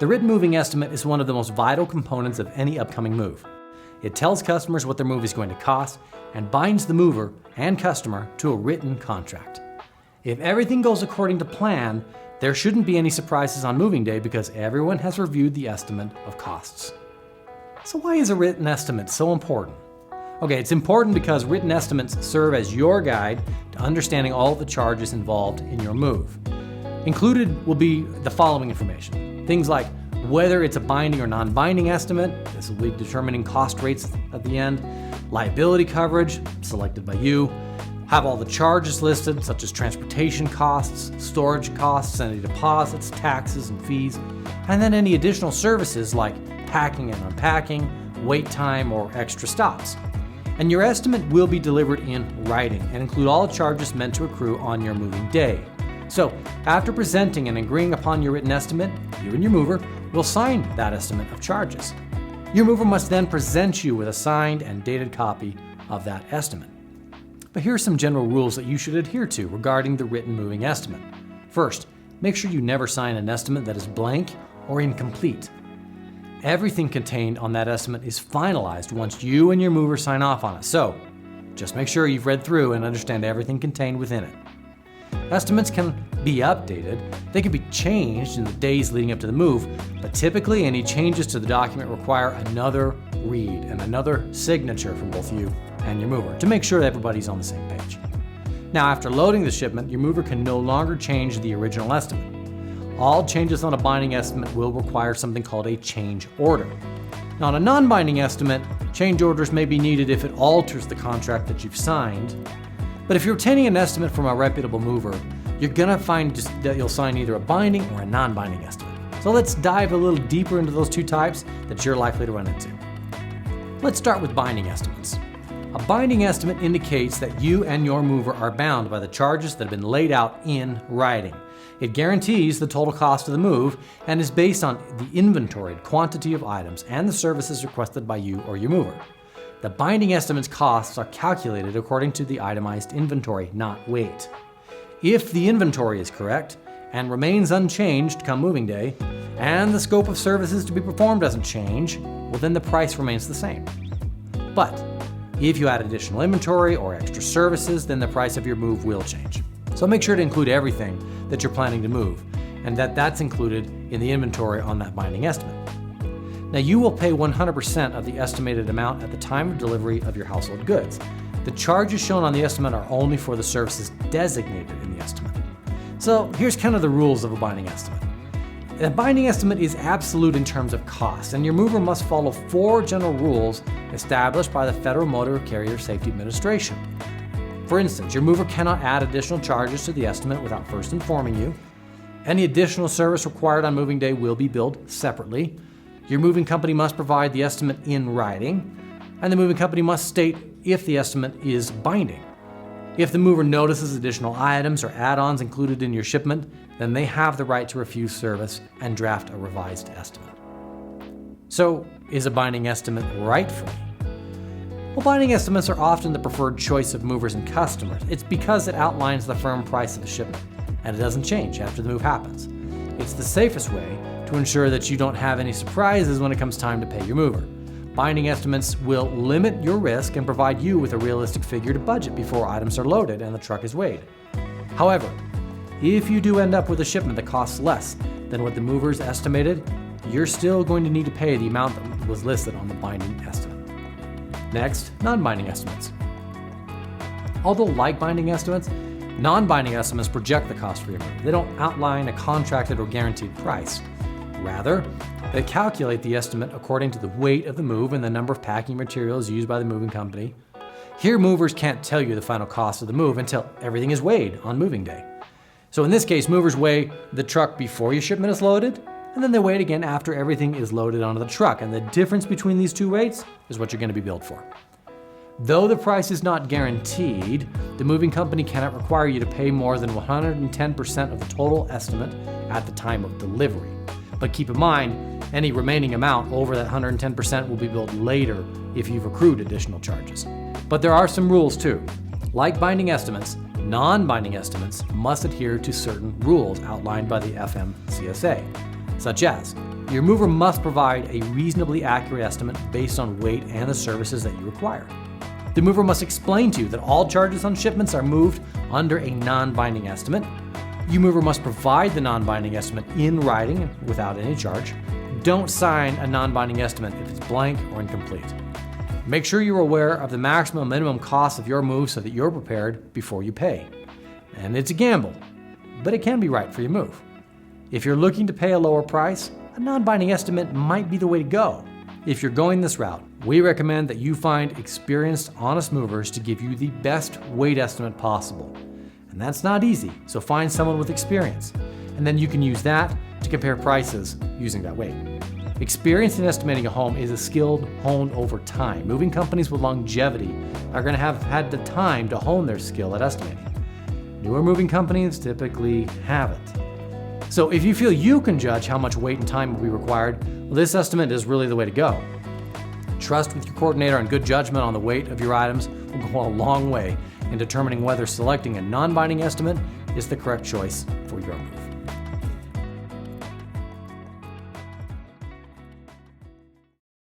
The written moving estimate is one of the most vital components of any upcoming move. It tells customers what their move is going to cost and binds the mover and customer to a written contract. If everything goes according to plan, there shouldn't be any surprises on moving day because everyone has reviewed the estimate of costs. So why is a written estimate so important? Okay, it's important because written estimates serve as your guide to understanding all of the charges involved in your move. Included will be the following information. Things like whether it's a binding or non-binding estimate, this will be determining cost rates at the end, liability coverage, selected by you, have all the charges listed, such as transportation costs, storage costs, any deposits, taxes, and fees, and then any additional services like packing and unpacking, wait time, or extra stops. And your estimate will be delivered in writing and include all charges meant to accrue on your moving day. So, after presenting and agreeing upon your written estimate, you and your mover will sign that estimate of charges. Your mover must then present you with a signed and dated copy of that estimate. But here are some general rules that you should adhere to regarding the written moving estimate. First, make sure you never sign an estimate that is blank or incomplete. Everything contained on that estimate is finalized once you and your mover sign off on it, so just make sure you've read through and understand everything contained within it. Estimates can be updated. They can be changed in the days leading up to the move, but typically any changes to the document require another read and another signature from both you and your mover to make sure that everybody's on the same page. Now, after loading the shipment, your mover can no longer change the original estimate. All changes on a binding estimate will require something called a change order. Now, on a non-binding estimate, change orders may be needed if it alters the contract that you've signed. But if you're obtaining an estimate from a reputable mover, you're gonna find that you'll sign either a binding or a non-binding estimate. So let's dive a little deeper into those two types that you're likely to run into. Let's start with binding estimates. A binding estimate indicates that you and your mover are bound by the charges that have been laid out in writing. It guarantees the total cost of the move and is based on the inventoried quantity of items and the services requested by you or your mover. The binding estimate's costs are calculated according to the itemized inventory, not weight. If the inventory is correct and remains unchanged come moving day, and the scope of services to be performed doesn't change, well then the price remains the same. But if you add additional inventory or extra services, then the price of your move will change. So make sure to include everything that you're planning to move, and that's included in the inventory on that binding estimate. Now, you will pay 100% of the estimated amount at the time of delivery of your household goods. The charges shown on the estimate are only for the services designated in the estimate. So here's kind of the rules of a binding estimate. A binding estimate is absolute in terms of cost, and your mover must follow 4 general rules established by the Federal Motor Carrier Safety Administration. For instance, your mover cannot add additional charges to the estimate without first informing you. Any additional service required on moving day will be billed separately. Your moving company must provide the estimate in writing, and the moving company must state if the estimate is binding. If the mover notices additional items or add-ons included in your shipment, then they have the right to refuse service and draft a revised estimate. So, is a binding estimate right for me? Well, binding estimates are often the preferred choice of movers and customers. It's because it outlines the firm price of the shipment, and it doesn't change after the move happens. It's the safest way to ensure that you don't have any surprises when it comes time to pay your mover. Binding estimates will limit your risk and provide you with a realistic figure to budget before items are loaded and the truck is weighed. However, if you do end up with a shipment that costs less than what the movers estimated, you're still going to need to pay the amount that was listed on the binding estimate. Next, non-binding estimates. Although like binding estimates, non-binding estimates project the cost for your move. They don't outline a contracted or guaranteed price. Rather, they calculate the estimate according to the weight of the move and the number of packing materials used by the moving company. Here, movers can't tell you the final cost of the move until everything is weighed on moving day. So in this case, movers weigh the truck before your shipment is loaded, and then they weigh it again after everything is loaded onto the truck. And the difference between these two weights is what you're going to be billed for. Though the price is not guaranteed, the moving company cannot require you to pay more than 110% of the total estimate at the time of delivery. But keep in mind, any remaining amount over that 110% will be billed later if you've accrued additional charges. But there are some rules too. Like binding estimates, non-binding estimates must adhere to certain rules outlined by the FMCSA, such as Your mover must provide a reasonably accurate estimate based on weight and the services that you require. The mover must explain to you that all charges on shipments are moved under a non-binding estimate. Your mover must provide the non-binding estimate in writing without any charge. Don't sign a non-binding estimate if it's blank or incomplete. Make sure you're aware of the maximum and minimum cost of your move so that you're prepared before you pay. And it's a gamble, but it can be right for your move. If you're looking to pay a lower price, a non-binding estimate might be the way to go. If you're going this route, we recommend that you find experienced, honest movers to give you the best weight estimate possible. And that's not easy, so find someone with experience. And then you can use that to compare prices using that weight. Experience in estimating a home is a skill honed over time. Moving companies with longevity are going to have had the time to hone their skill at estimating. Newer moving companies typically haven't. So if you feel you can judge how much weight and time will be required, well, this estimate is really the way to go. Trust with your coordinator and good judgment on the weight of your items will go a long way in determining whether selecting a non-binding estimate is the correct choice for your move.